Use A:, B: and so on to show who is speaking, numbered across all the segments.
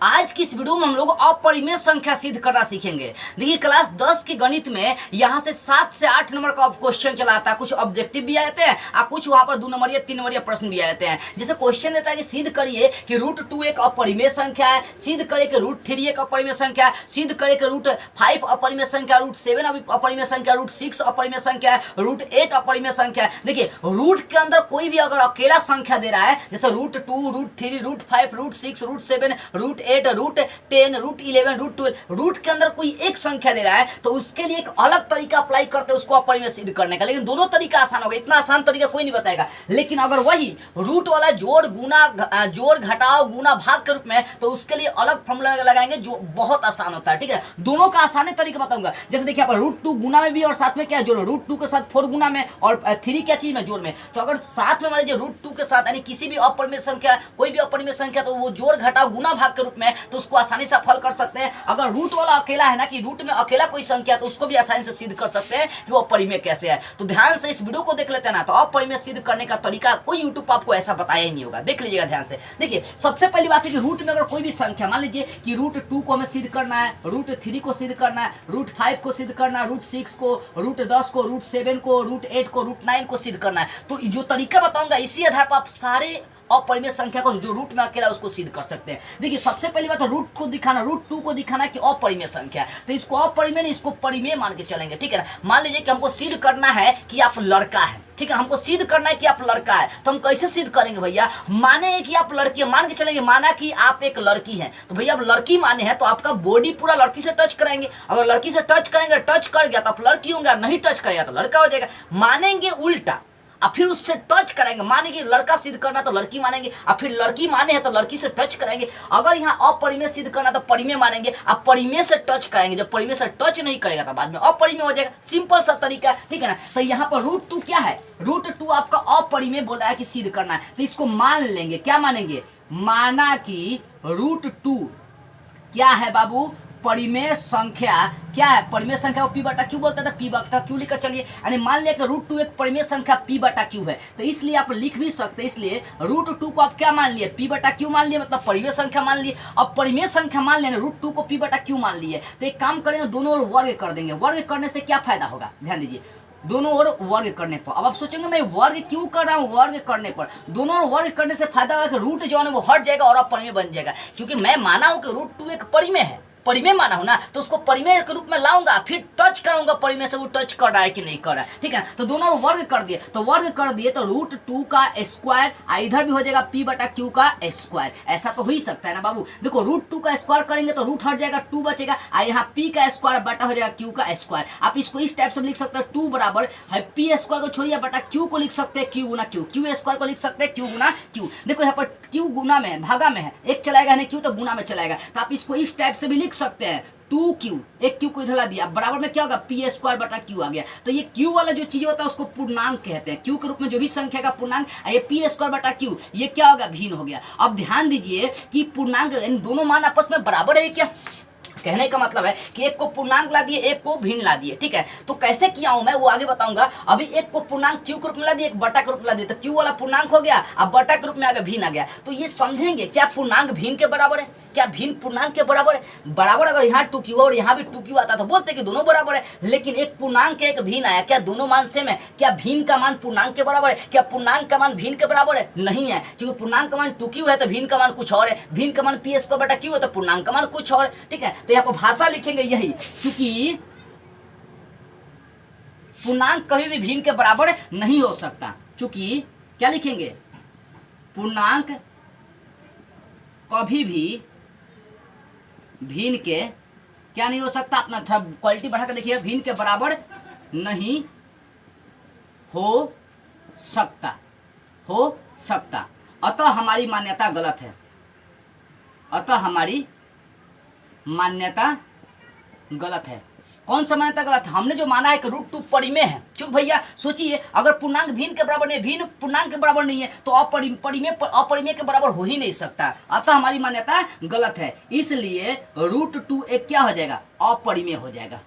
A: आज की इस वीडियो में हम लोग अपरिमेय संख्या सिद्ध करना सीखेंगे। देखिए क्लास 10 के गणित में यहाँ से 7 से 8 नंबर का क्वेश्चन चला आता है, कुछ ऑब्जेक्टिव भी आ जाते हैं और कुछ वहां पर 2 नंबरिया 3 नंबरिया प्रश्न भी आ जाते हैं। जैसे क्वेश्चन देता है कि सिद्ध करिए कि √2 एक अपरिमेय संख्या है, सिद्ध करिए कि √3 एक अपरिमेय संख्या है, सिद्ध करिए कि √5 अपरिमेय संख्या, √7 अपरिमेय संख्या, √6 अपरिमेय संख्या है, √8 अपरिमेय संख्या है। देखिए रूट के अंदर कोई भी अगर अकेला संख्या दे रहा है, जैसे √2, √3, √5, √6, √7, √8, √10, √11, √12, रूट के अंदर कोई एक संख्या दे रहा है तो उसके लिए एक अलग तरीका अप्लाई करते हैं उसको अपरिमेय सिद्ध करने का। लेकिन दोनों तरीका आसान होगा, इतना आसान तरीका कोई नहीं बताएगा। लेकिन अगर वही रूट वाला जोड़ गुना जोड़ घटाव गुना भाग के रूप में, तो उसके लिए अलग फॉर्मूला लगाएंगे जो बहुत आसान होता है। ठीक है, दोनों का आसान तरीका बताऊंगा। जैसे देखिए यहाँ पर √2 गुना में भी और साथ में क्या जोड़, √2 के साथ 4 गुना में और 3 क्या चीज में जोड़ में। तो अगर साथ में मान लीजिए √2 के साथ यानी किसी भी अपरिमेय संख्या, कोई भी अपरिमेय संख्या, तो वो जोड़ घटाव गुना भाग के रूप में, तो उसको आसानी से फल कर सकते हैं। अगर रूट वाला अकेला है ना कि रूट में अकेला कोई संख्या, तो उसको भी आसानी से सिद्ध कर सकते हैं कि वो अपरिमेय कैसे है। तो ध्यान से इस वीडियो को देख लेते हैं ना, तो अपरिमेय सिद्ध करने का तरीका कोई यूट्यूब आपको ऐसा बताया ही नहीं होगा। देख लीजिएगा ध्यान से। देखिए सबसे पहली बात है कि रूट में अगर कोई भी संख्या, मान लीजिए कि √2 को हमें सिद्ध करना है, √3 को सिद्ध करना है, √5 को सिद्ध करना है, √6 को, √10 को, √7 को, √8 को, √9 को सिद्ध करना है। तो जो तरीका बताऊंगा इसी आधार पर आप सारे अपरिमेय संख्या को जो रूट में अकेला उसको सिद्ध कर सकते हैं। देखिए सबसे पहली बात है रूट को दिखाना, √2 को दिखाना कि अपरिमेय संख्या है, तो इसको अपरिमेय नहीं इसको परिमेय मान के चलेंगे। ठीक है ना, मान लीजिए कि हमको सिद्ध करना है कि आप लड़का है। ठीक है, हमको सिद्ध करना है कि आप लड़का है, तो हम कैसे सिद्ध करेंगे भैया? माने कि आप लड़की है, मान के चलेंगे माना कि आप एक लड़की हैं, तो भैया आप लड़की माने हैं तो आपका बॉडी पूरा लड़की से टच कराएंगे। अगर लड़की से टच करेंगे, टच कर गया तो आप लड़की होंगे, नहीं टच करेगा तो लड़का हो जाएगा। मानेंगे उल्टा और फिर उससे टच कराएंगे, मानेंगे लड़का सिद्ध करना तो लड़की मानेंगे, और फिर लड़की माने हैं तो लड़की से टच करेंगे। अगर यहाँ अपरिमेय सिद्ध करना तो परिमेय मानेंगे, अब परिमेय से टच कराएंगे। जब परिमेय से टच नहीं करेगा तो बाद में अपरिमेय हो जाएगा। सिंपल सा तरीका, ठीक है ना। तो यहाँ पर √2 क्या है, √2 आपका अपरिमेय बोला है कि सिद्ध करना है, तो इसको मान लेंगे। क्या मानेंगे? माना कि √2 क्या है बाबू? परिमेय संख्या। क्या है परिमेय संख्या? P/Q बोलता था, P/Q लिखकर चलिए। यानी मान लिया कि √2 एक परिमेय संख्या P/Q है, तो इसलिए आप लिख भी सकते हैं। इसलिए √2 को आप क्या मान लिए? P/Q मान लिए, मतलब परिमेय संख्या मान लिए। अब परिमेय संख्या मान लेना, √2 को P/Q मान लिए, तो एक काम करेंगे दोनों ओर वर्ग कर देंगे। वर्ग करने से क्या फायदा होगा? ध्यान दीजिए, दोनों ओर वर्ग करने पर। अब आप सोचेंगे मैं वर्ग क्यों कर रहा हूँ? वर्ग करने पर दोनों ओर वर्ग करने से फायदा होगा कि रूट जो है वो हट जाएगा और अपरिमेय बन जाएगा। क्योंकि मैं माना हूँ कि √2 एक परिमेय है, परिमेय माना हूं ना, तो उसको परिमेय के रूप में लाऊंगा, फिर टच करूंगा परिमेय से, वो टच कर रहा है कि नहीं कर रहा है। ठीक है, तो दोनों वर्ग कर दिए, तो वर्ग कर दिए तो √2 का स्क्वायर, इधर भी हो जाएगा P/Q का स्क्वायर। ऐसा तो हो ही सकता है ना बाबू। देखो √2 का स्क्वायर करेंगे तो रूट हट जाएगा, 2 बचेगा, यहाँ P का स्क्वायर बटा हो जाएगा Q का स्क्वायर। आप इसको इस टाइप से लिख सकते हैं, 2 बराबर है P स्क्वायर को छोड़िए बटा Q को लिख सकते हैं Q गुना Q, Q स्क्वायर को लिख सकते हैं Q गुना Q। देखो यहाँ पर Q गुना में भागा में है, एक चलाएगा नहीं Q तो गुना में चलाएगा, तो आप इसको इस टाइप से भी लिख सकते हैं। 2Q, एक Q को इधर ला दिया, बराबर में क्या होगा? P स्क्वायर बटा Q आ गया। तो ये Q वाला जो चीज होता है उसको पूर्णांक कहते हैं। Q के रूप में जो भी संख्या का पूर्णांक, ये P स्क्वायर बटा Q, ये क्या होगा? भिन्न हो गया। अब ध्यान दीजिए कि पूर्णांक इन दोनों मान आपस में बराबर है क्या? कहने का मतलब है कि एक को पूर्णांक ला दिए, एक को भिन्न ला दिए। ठीक है, तो कैसे किया हूं मैं वो आगे बताऊंगा। अभी एक को पूर्णांक Q के रूप में ला दिए, एक बटा के रूप में ला दिए, तो Q वाला पूर्णांक हो गया, अब बटा के रूप में आ गया, भिन्न आ गया। तो ये समझेंगे क्या पूर्णांक भिन्न के बराबर है? क्या भिन्न पूर्णांक के बराबर है? बराबर अगर यहाँ 2Q और यहाँ भी 2Q आता तो बोलते कि दोनों बराबर है। लेकिन एक पूर्णांक एक भिन्न आया, क्या दोनों मान सेम है? क्या भिन्न का मान पूर्णांक के बराबर है? क्या पूर्णांक का मान भिन्न के बराबर है? नहीं है, क्योंकि पूर्णांक का मान 2Q है तो भिन्न का मान कुछ और है, भिन्न का मान P स्क्वायर बटा Q है तो पूर्णांक का मान कुछ और। ठीक है, तो यहाँ पर भाषा लिखेंगे यही, क्योंकि पूर्णांक कभी भी भिन्न के बराबर नहीं हो सकता। चूंकि क्या लिखेंगे? पूर्णांक कभी भी भिन्न के क्या नहीं हो सकता? अपना थोड़ा क्वालिटी बढ़ा कर देखिए, भिन्न के बराबर नहीं हो सकता, हो सकता। अतः हमारी मान्यता गलत है, अतः हमारी मान्यता गलत है। कौन सा मान्यता गलत है? हमने जो माना है कि √2 परिमेय है। क्योंकि भैया सोचिए, अगर पूर्णांक भिन्न के बराबर नहीं, भिन्न पूर्णांक के बराबर नहीं है, तो अपरिमेय के बराबर हो ही नहीं सकता। अतः हमारी मान्यता गलत है, इसलिए √2 एक क्या हो जाएगा? अपरिमेय हो जाएगा,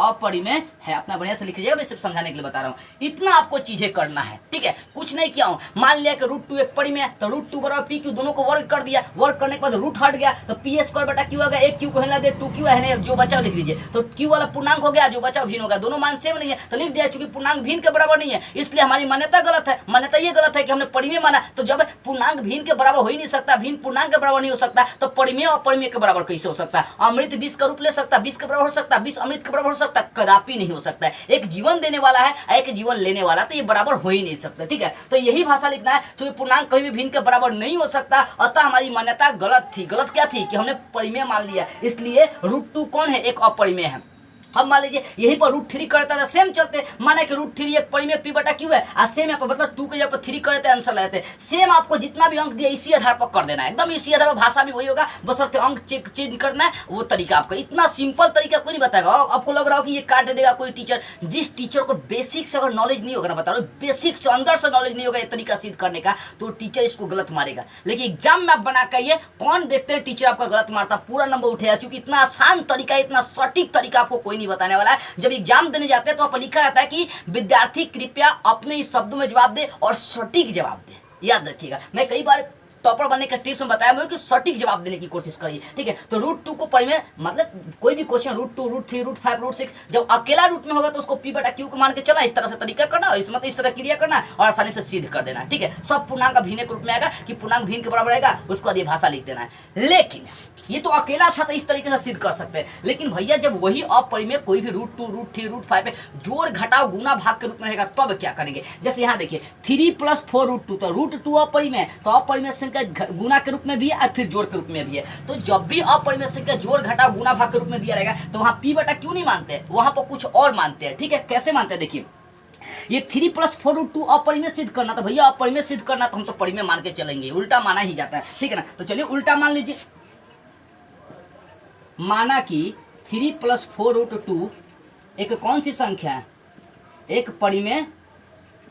A: अपरिमेय है। अपना बढ़िया से लिख लीजिएगा, मैं सिर्फ समझाने के लिए बता रहा हूँ। इतना आपको चीजें करना है, ठीक है, कुछ नहीं किया हूँ। मान लिया कि रूट टू एक परिमेय है, तो रूट टू बराबर पी क्यू, दोनों को वर्ग कर दिया, वर्ग करने के बाद रूट हट गया, तो पी स्क्वायर बटा क्यू आ गया। एक क्यू को हिला दे, टू क्यू है, जो बचा लिख दीजिए। तो क्यू वाला पूर्णांक हो गया, जो बचा भिन्न हो गया, दोनों मान सेम नहीं है तो लिख दिया, चूंकि पूर्णांक भिन्न के बराबर नहीं है इसलिए हमारी मान्यता गलत है। मान्यता ये गलत है कि हमने परिमेय माना, तो जब पूर्णांक भिन्न के बराबर हो ही नहीं सकता, भिन्न पूर्णांक के बराबर नहीं हो सकता, तो परिमेय और अपरिमेय के बराबर कैसे हो सकता है? अमृत 20 का रूप ले सकता है, 20 के बराबर हो सकता है, 20 अमृत के बराबर हो सकता है? कदापि नहीं हो सकता है। एक जीवन देने वाला है, एक जीवन लेने वाला, तो ये बराबर हो ही नहीं सकता, ठीक है। तो यही भाषा लिखना है, क्योंकि पूर्णांक कभी भी भिन्न के बराबर नहीं हो सकता, अतः हमारी मान्यता गलत थी। गलत क्या थी कि हमने परिमेय मान लिया, इसलिए रूट टू कौन है? एक अपरिमेय है। अब मान लीजिए यहीं पर रूट थ्री करता है, सेम चलते, माना कि रूट थ्री एक परिमेय पी बटा क्यू है, और सेम यहाँ पर मतलब टू के जब थ्री करते हैं आंसर लेते हैं। सेम आपको जितना भी अंक दिया इसी आधार पर कर देना है, एकदम इसी आधार पर, भाषा भी वही होगा, बस अंक चेंज करना है, वो तरीका आपका। इतना सिंपल तरीका कोई नहीं बताएगा। आपको लग रहा हो कि ये काट देगा कोई टीचर, जिस टीचर को बेसिक से अगर नॉलेज नहीं होगा ना, बता रहा हूँ, बेसिक से अंदर से नॉलेज नहीं होगा ये तरीका सिद्ध करने का, तो टीचर इसको गलत मारेगा। लेकिन एग्जाम में आप बना कर ये कौन देखते हैं टीचर आपका गलत मारता, पूरा नंबर उठेगा, क्योंकि इतना आसान तरीका, इतना सटीक तरीका आपको कोई नहीं बताने वाला है। जब एग्जाम देने जाते हैं तो आप लिखा रहता है कि विद्यार्थी कृपया अपने इस शब्दों में जवाब दे और सटीक जवाब दे। याद रखिएगा, मैं कई बार टॉपर बनने का टिप्स में बताया मैं कि सटीक जवाब देने की कोशिश करिए, ठीक है। तो रूट टू को परिमेय मतलब कोई भी question root two, root three, root five, root six जब अकेला रूट में होगा तो उसको पी बटा क्यू को मान के चला, इस तरह से तरीका करना, और मतलब इस तरह क्रिया करना और आसानी से सिद्ध कर देना, ठीक है। सब पूर्णांक का भिन्न के रूप में आएगा कि पूर्णांक भिन्न के बराबर आएगा, उसको बाद ये भाषा लिख देना है। लेकिन ये तो अकेला था तो इस तरीके से सिद्ध कर सकते हैं, लेकिन भैया जब वही अपरिमेय कोई भी root two, root three, root five जोड़ घटाव गुना भाग के रूप में रहेगा तब क्या करेंगे? जैसे यहाँ देखिए 3 + 4 √2, तो रूट टू अपरिमेय, तो अपरिमेय संख्या गुना के रूप में भी है और फिर जोड़ के रूप में भी है। तो जब भी अपरिमेय संख्या जोड़ घटाव गुना भाग के रूप में दिया रहेगा तो वहां पी बटा क्यों नहीं मानते, वहां पर कुछ और मानते हैं, ठीक है। कैसे मानते हैं देखिए, ये 3 + 4 √2 अपरिमेय सिद्ध करना, तो भैया अपरिमेय सिद्ध करना तो हम तो परिमेय मान के चलेंगे, उल्टा माना ही जाता है, ठीक है ना। तो चलिए उल्टा मान लीजिए, माना कि 3 + 4 √2 एक कौन सी संख्या है? एक परिमेय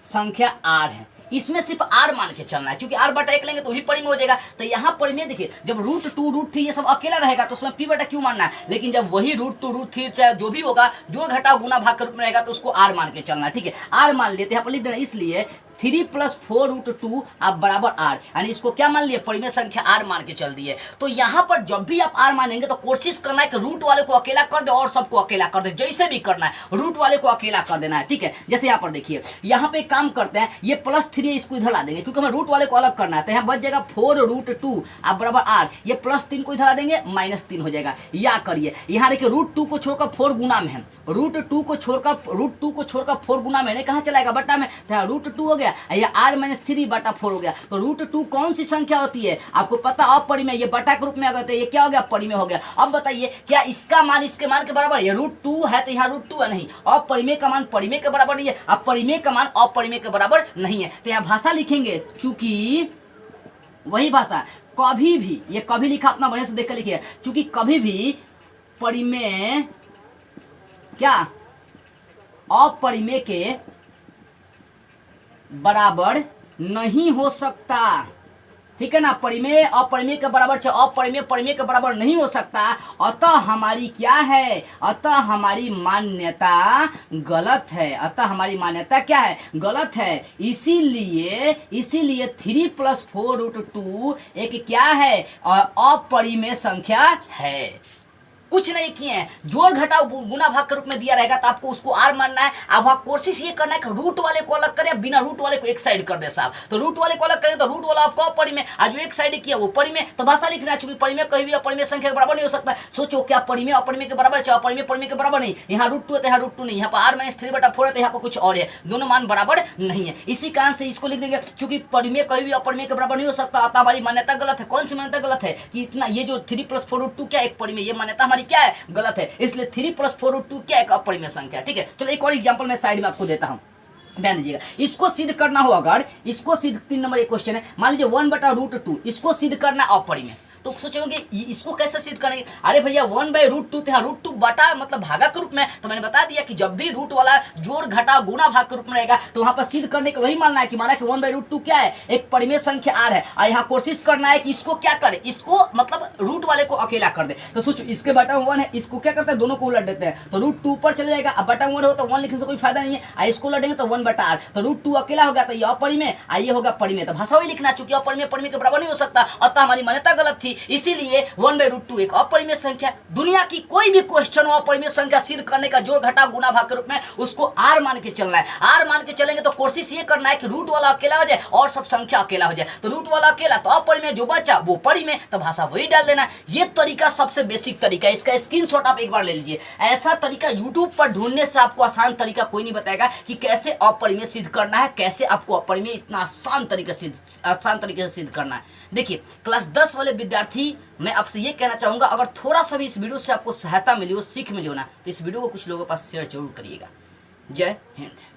A: संख्या आर है, इसमें सिर्फ आर मान के चलना है, क्योंकि आर बटा एक लेंगे तो भी परिमेय हो जाएगा। तो यहाँ परिमेय देखिए, जब रूट टू, रूट थ्री ये सब अकेला रहेगा तो उसमें पी बटा क्यू मानना है, लेकिन जब वही रूट टू, रूट थ्री चाहे जो भी होगा जोड़ घटाव गुना भाग के रूप में रहेगा तो उसको आर मान के चलना है, ठीक है। आर मान लेते हैं, यहाँ पर लिख देना, इसलिए 3 + 4 √2 आप बराबर आर, यानी इसको क्या मान लिए? परिमेय संख्या आर मान के चल दिए। तो यहाँ पर जब भी आप आर मानेंगे तो कोशिश करना है कि रूट वाले को अकेला कर दे और सबको अकेला कर दे, जैसे भी करना है रूट वाले को अकेला कर देना है, ठीक है। जैसे यहाँ पर देखिए, यहाँ पे काम करते हैं, ये +3 इसको इधर ला देंगे क्योंकि हमें रूट वाले को अलग करना है, तो यहाँ बच जाएगा 4 √2 आप बराबर आर, ये +3 को इधर ला देंगे, -3 हो जाएगा। या करिए यहाँ देखिए, √2 को छोड़कर 4 गुना में है, √2 को छोड़कर 4 गुना में कहाँ चलाएगा? बट्टा में, तो √2 हो गया, या r - 3 बटा 4 हो गया। तो √2 कौन सी संख्या होती है आपको पता? अपरिमेय, ये बटा के रूप में आ गए, ये क्या हो गया? परिमेय हो गया। अब बताइए क्या इसका मान इसके मान के बराबर? ये √2 है तो यहाँ √2 है, नहीं। अपरिमेय का मान परिमेय के बराबर नहीं है, अब परिमेय का मान अपरिमेय के बराबर नहीं है, तो यहाँ भाषा लिखेंगे, चूंकि वही भाषा कभी भी, ये कभी लिखा अपना बढ़िया से देख कर लिखिए, चूंकि कभी भी परिमेय क्या अपरिमेय के बराबर नहीं हो सकता, ठीक है ना। परिमेय अपरिमेय के बराबर से अपरिमेय परिमेय के बराबर नहीं हो सकता, अतः हमारी क्या है? अतः हमारी मान्यता गलत है, अतः हमारी मान्यता क्या है? गलत है। इसीलिए 3 + 4 √2 एक क्या है? अपरिमेय संख्या है। कुछ नहीं किए हैं, जोड़ घटाव गुना भाग के रूप में दिया रहेगा तो आपको उसको आर मानना है। अब वहाँ कोशिश ये करना है कि रूट वाले को अलग करें, बिना रूट वाले को एक साइड कर दे साहब। तो रूट वाले को अलग करें तो रूट वाला आपको अपरिमेय, आज जो एक साइड किया वो परिमेय, तो भाषा लिखना है, चूंकि परिमेय कहीं भी अपरिमेय संख्या के बराबर नहीं हो सकता। सोचो क्या परिमेय अपरिमेय के बराबर, चाहे अपरिमेय परिमेय के बराबर नहीं। यहाँ √2 है तो यहाँ √2 नहीं, यहाँ पर r - 3 बटा 4 है तो यहाँ पर कुछ और है, दोनों मान बराबर नहीं है। इसी कारण से इसको लिख देंगे, चूंकि परिमेय कहीं भी अपरिमेय के बराबर नहीं हो सकता, अतः हमारी मान्यता गलत है। कौन सी मान्यता गलत है? कि इतना ये जो 3 + 4 √2 क्या एक परिमेय, ये मान्यता हमारी क्या है? गलत है। इसलिए 3 + 4 √2 क्या एक अपरिमेय संख्या, ठीक है। चलो एक और एग्जांपल मैं साइड में आपको देता हूं, ध्यान दीजिएगा। इसको सिद्ध करना हो, अगर इसको सिद्ध 3 नंबर एक क्वेश्चन है, मान लीजिए 1 बटा √2, इसको सिद्ध करना अपरिमेय, तो सोचेंगे इसको कैसे सिद्ध करेंगे। अरे भैया 1/√2 था, √2 बटा मतलब भागा के रूप में, तो मैंने बता दिया कि जब भी रूट वाला जोड़ घटा गुना भाग के रूप में रहेगा तो वहां पर सिद्ध करने का वही मानना है कि माना कि 1/√2 क्या है, एक परिमेय संख्या आर है, और यहाँ कोशिश करना है कि इसको क्या करे, इसको मतलब रूट वाले को अकेला कर दे। तो सोचो इसके बटा 1 है, इसको क्या करते हैं, दोनों को उलट देते हैं, तो √2 ऊपर चले जाएगा। अब बटा 1 हो तो 1 लिखने से कोई फायदा नहीं है, इसको उलटेंगे तो 1/r, तो √2 अकेला हो गया, तो ये अपरिमेय, ये होगा परिमेय। तो भाषा वही लिखना, चूंकि अपरिमेय परिमेय के बराबर नहीं हो सकता, अतः हमारी मान्यता गलत थी, इसीलिए 1/√2 एक अपरिमेय संख्या। दुनिया की कोई भी क्वेश्चन हो अपरिमेय संख्या सिद्ध करने का जोड़ घटा गुना भाग के रूप में, उसको आर मान के चलना है। आर मान के चलेंगे तो कोशिश ये करना है कि रूट वाला अकेला हो जाए और सब संख्या अकेला हो जाए, तो रूट वाला अकेला तो अपरिमेय, जो बचा वो परिमेय, तो भाषा वही डाल देना। ये तरीका सबसे बेसिक तरीका है, इसका स्क्रीनशॉट आप एक बार ले लीजिए। ऐसा तरीका यूट्यूब पर ढूंढने से आपको आसान तरीका कोई नहीं बताएगा कि कैसे अपरिमेय सिद्ध करना है, कैसे आपको अपरिमेय इतना आसान तरीके से सिद्ध करना है। देखिए क्लास 10 वाले विद्यार्थी, मैं आपसे ये कहना चाहूंगा, अगर थोड़ा सा भी इस वीडियो से आपको सहायता मिली हो, सीख मिली हो ना, तो इस वीडियो को कुछ लोगों के पास शेयर जरूर करिएगा। जय हिंद।